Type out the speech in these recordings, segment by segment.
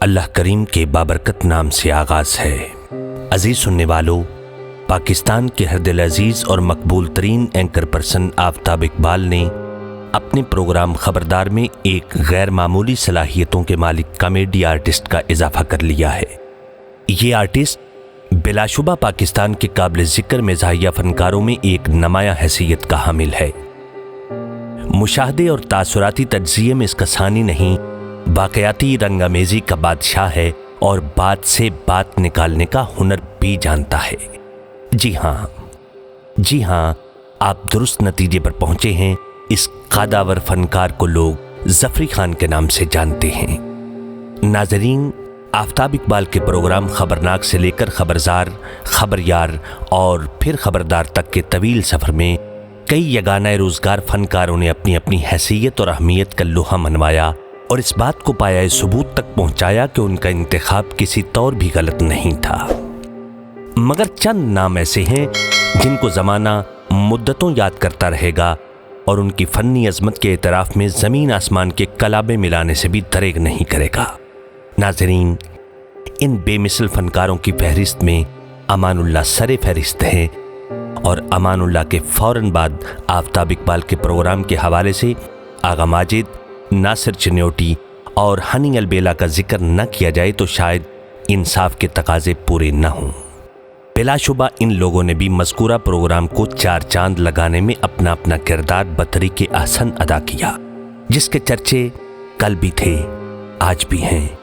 अल्लाह करीम के बाबरकत नाम से आगाज़ है। अजीज़ सुनने वालों, पाकिस्तान के हर दिल अजीज़ और मकबूल तरीन एंकर पर्सन आफ्ताब इकबाल ने अपने प्रोग्राम खबरदार में एक गैर मामूली सलाहियतों के मालिक कॉमेडी आर्टिस्ट का इजाफा कर लिया है। ये आर्टिस्ट बिलाशुबा पाकिस्तान के काबिल ज़िक्र मज़ाहिया फ़नकारों में एक नुमायाँ हैसियत का हामिल है। मुशाहदे और तासुराती तज्ज़िये में इसका सानी नहीं, वाक़याती रंगामेज़ी का बादशाह है और बात से बात निकालने का हुनर भी जानता है। जी हाँ, आप दुरुस्त नतीजे पर पहुंचे हैं। इस कादावर फनकार को लोग ज़फ़री खान के नाम से जानते हैं। नाज़रीन, आफ्ताब इकबाल के प्रोग्राम खबरनाक से लेकर खबरजार, खबरयार और फिर खबरदार तक के तवील सफ़र में कई यगाना रोज़गार फनकारों ने अपनी अपनी हैसियत और अहमियत का लोहा मनवाया और इस बात को पाया सबूत तक पहुंचाया कि उनका इंतखाब किसी तौर भी गलत नहीं था। मगर चंद नाम ऐसे हैं जिनको ज़माना मुद्दतों याद करता रहेगा और उनकी फ़न्नी अज़मत के एतराफ़ में ज़मीन आसमान के कलाबे मिलाने से भी दरेग नहीं करेगा। नाज़रीन, इन बेमिसल फ़नकारों की फहरिस्त में अमानुल्लाह सरे फहरिस्त हैं और अमानुल्लाह के फ़ौरन बाद आफ्ताब इकबाल के प्रोग्राम के हवाले से आगा माजिद, नासिर चिन्योटी और हनी अलबेला का जिक्र न किया जाए तो शायद इंसाफ के तकाजे पूरे न हों। बिलाशुबा इन लोगों ने भी मज़कूरा प्रोग्राम को चार चांद लगाने में अपना अपना किरदार बतरीके अहसन अदा किया, जिसके चर्चे कल भी थे, आज भी हैं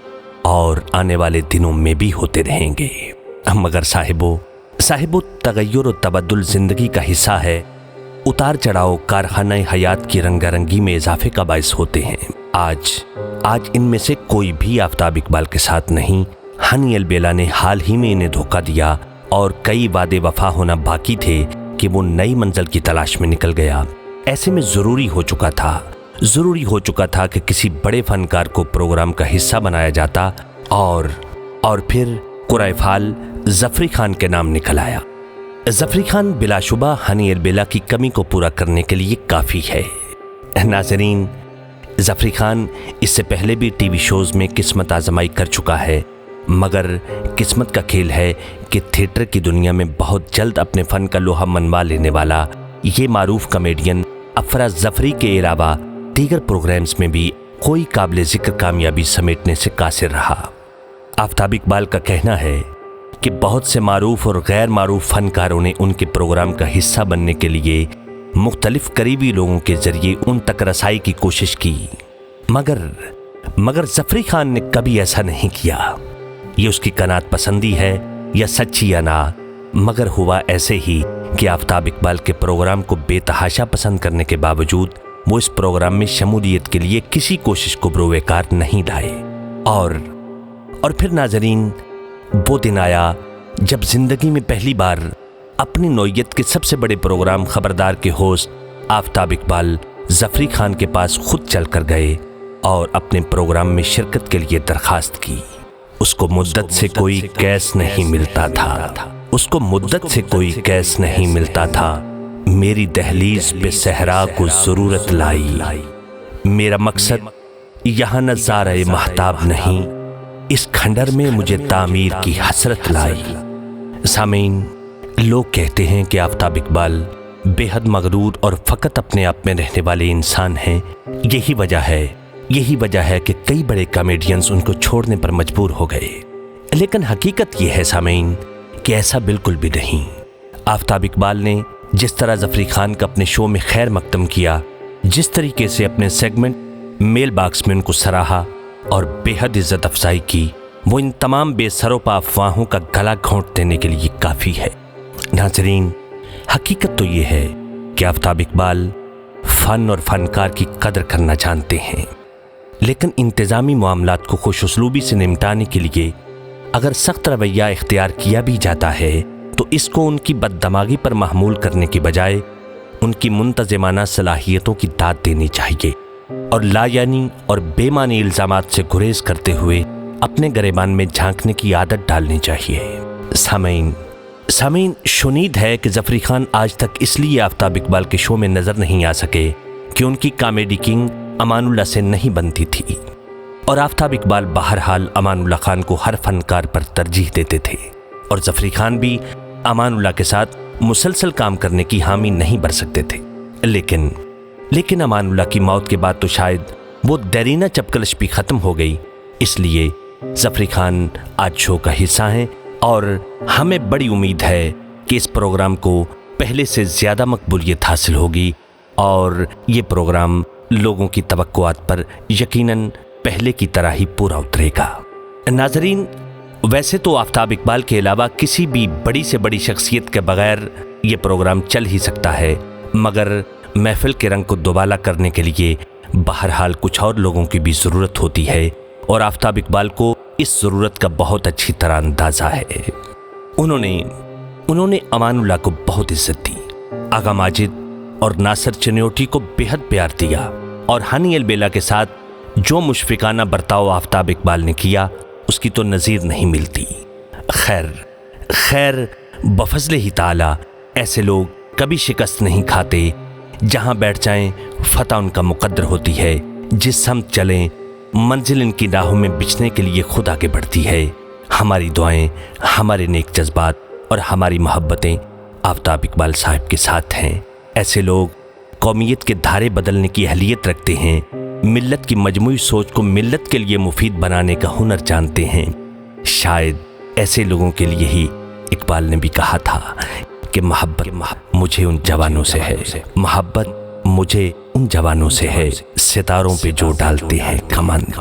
और आने वाले दिनों में भी होते रहेंगे। मगर साहिबो तगय्युर और तबद्दुल ज़िंदगी का हिस्सा है। उतार चढ़ाव कारखाना हयात की रंगारंगी में इजाफे का बायस होते हैं। आज इनमें से कोई भी आफ्ताब इकबाल के साथ नहीं। हनी अलबेला ने हाल ही में इन्हें धोखा दिया और कई वादे वफा होना बाकी थे कि वो नई मंजिल की तलाश में निकल गया। ऐसे में ज़रूरी हो चुका था कि किसी बड़े फनकार को प्रोग्राम का हिस्सा बनाया जाता और फिर कुरैफाल ज़फ़री खान के नाम निकल आया। ज़फ़री खान बिलाशुबा हनी अलबेला की कमी को पूरा करने के लिए काफ़ी है। नाज़रीन, ज़फ़री खान इससे पहले भी टीवी शोज़ में किस्मत आजमाई कर चुका है, मगर किस्मत का खेल है कि थिएटर की दुनिया में बहुत जल्द अपने फ़न का लोहा मनवा लेने वाला ये मारूफ कॉमेडियन अफरा ज़फ़री के अलावा दीगर प्रोग्राम्स में भी कोई काबिल ज़िक्र कामयाबी समेटने से कासिर रहा। आफ्ताब इकबाल का कहना है कि बहुत से मारूफ और गैर मारूफ फनकारों ने उनके प्रोग्राम का हिस्सा बनने के लिए मुख्तलिफ करीबी लोगों के ज़रिए उन तक रसाई की कोशिश की, मगर ज़फ़री खान ने कभी ऐसा नहीं किया। ये उसकी कनात पसंदी है या सच्ची या ना, मगर हुआ ऐसे ही कि आफ्ताब इकबाल के प्रोग्राम को बेतहाशा पसंद करने के बावजूद वो इस प्रोग्राम में शमूलियत के लिए किसी कोशिश को बरोवेकार नहीं लाए। और फिर नाज़रीन, वो दिन आया जब ज़िंदगी में पहली बार अपनी नौइयत के सबसे बड़े प्रोग्राम खबरदार के होस्ट आफ्ताब इकबाल ज़फ़री खान के पास खुद चल कर गए और अपने प्रोग्राम में शिरकत के लिए दरख्वास्त की। उसको मुद्दत से कोई कैस नहीं मिलता था। मेरी दहलीज पे सहरा को ज़रूरत लाई। मेरा मकसद यहाँ नज़ारे महताब नहीं, इस खंडर में मुझे तामीर की हसरत लाई। सामीन, लोग कहते हैं कि आफ्ताब इकबाल बेहद मगरूर और फ़कत अपने आप में रहने वाले इंसान हैं। यही वजह है कि कई बड़े कॉमेडियंस उनको छोड़ने पर मजबूर हो गए। लेकिन हकीकत यह है सामीन कि ऐसा बिल्कुल भी नहीं। आफ्ताब इकबाल ने जिस तरह ज़फ़री खान का अपने शो में खैर मकदम किया, जिस तरीके से अपने सेगमेंट मेल बॉक्स में उनको सराहा और बेहद इज़्ज़त अफजाई की, वो इन तमाम बेसरोपा अफवाहों का गला घोंट देने के लिए काफ़ी है। नाज़रीन, हकीकत तो ये है कि आफ्ताब इकबाल फ़न और फ़नकार की कदर करना जानते हैं, लेकिन इंतज़ामी मामलात को खुश उसलूबी से निपटाने के लिए अगर सख्त रवैया इख्तियार किया भी जाता है तो इसको उनकी बददमागी पर महमूल करने की बजाय उनकी मुंतज़िमाना सलाहियतों की दाद देनी चाहिए और लायानी और बेमानी इल्ज़ामात से गुरेज करते हुए अपने गरेबान में झांकने की आदत डालनी चाहिए। सामीन, शुनीद है कि ज़फ़री खान आज तक इसलिए आफ्ताब इकबाल के शो में नज़र नहीं आ सके कि उनकी कॉमेडी किंग अमानुल्लाह से नहीं बनती थी। और आफ्ताब इकबाल बहरहाल अमानुल्लाह खान को हर फनकार पर तरजीह देते थे और ज़फ़री खान भी अमानुल्लाह के साथ मुसलसल काम करने की हामी नहीं भर सकते थे। लेकिन अमानुल्लाह की मौत के बाद तो शायद वो देरीना चपकलश भी ख़त्म हो गई। इसलिए ज़फ़री खान आज शो का हिस्सा हैं और हमें बड़ी उम्मीद है कि इस प्रोग्राम को पहले से ज़्यादा मकबूलियत हासिल होगी और ये प्रोग्राम लोगों की तवक्कुआत पर यकीनन पहले की तरह ही पूरा उतरेगा। नाज़रीन, वैसे तो आफ्ताब इकबाल के अलावा किसी भी बड़ी से बड़ी शख्सियत के बगैर ये प्रोग्राम चल ही सकता है, मगर महफिल के रंग को दोबाला करने के लिए बहरहाल कुछ और लोगों की भी ज़रूरत होती है और आफ्ताब इकबाल को इस ज़रूरत का बहुत अच्छी तरह अंदाज़ा है। उन्होंने अमानुल्लाह को बहुत इज्जत दी, आगा माजिद और नासिर चनियोटी को बेहद प्यार दिया और हनी अलबेला के साथ जो मुशफ़िकाना बर्ताव आफ्ताब इकबाल ने किया उसकी तो नज़ीर नहीं मिलती। खैर बफज़ले ही ताला ऐसे लोग कभी शिकस्त नहीं खाते, जहां बैठ जाएं फतह उनका मुकद्दर होती है। जिस हम चलें मंजिल इनकी राहों में बिछने के लिए खुद आगे बढ़ती है। हमारी दुआएं, हमारे नेक जज्बात और हमारी मोहब्बतें आफ्ताब इकबाल साहब के साथ हैं। ऐसे लोग कौमियत के धारे बदलने की अहलियत रखते हैं, मिल्लत की मजमूई सोच को मिल्लत के लिए मुफीद बनाने का हुनर जानते हैं। शायद ऐसे लोगों के लिए ही इकबाल ने भी कहा था कि मोहब्बत मुझे उन जवानों से है, मोहब्बत मुझे उन जवानों से है, सितारों पे जो डालते हैं कमंद।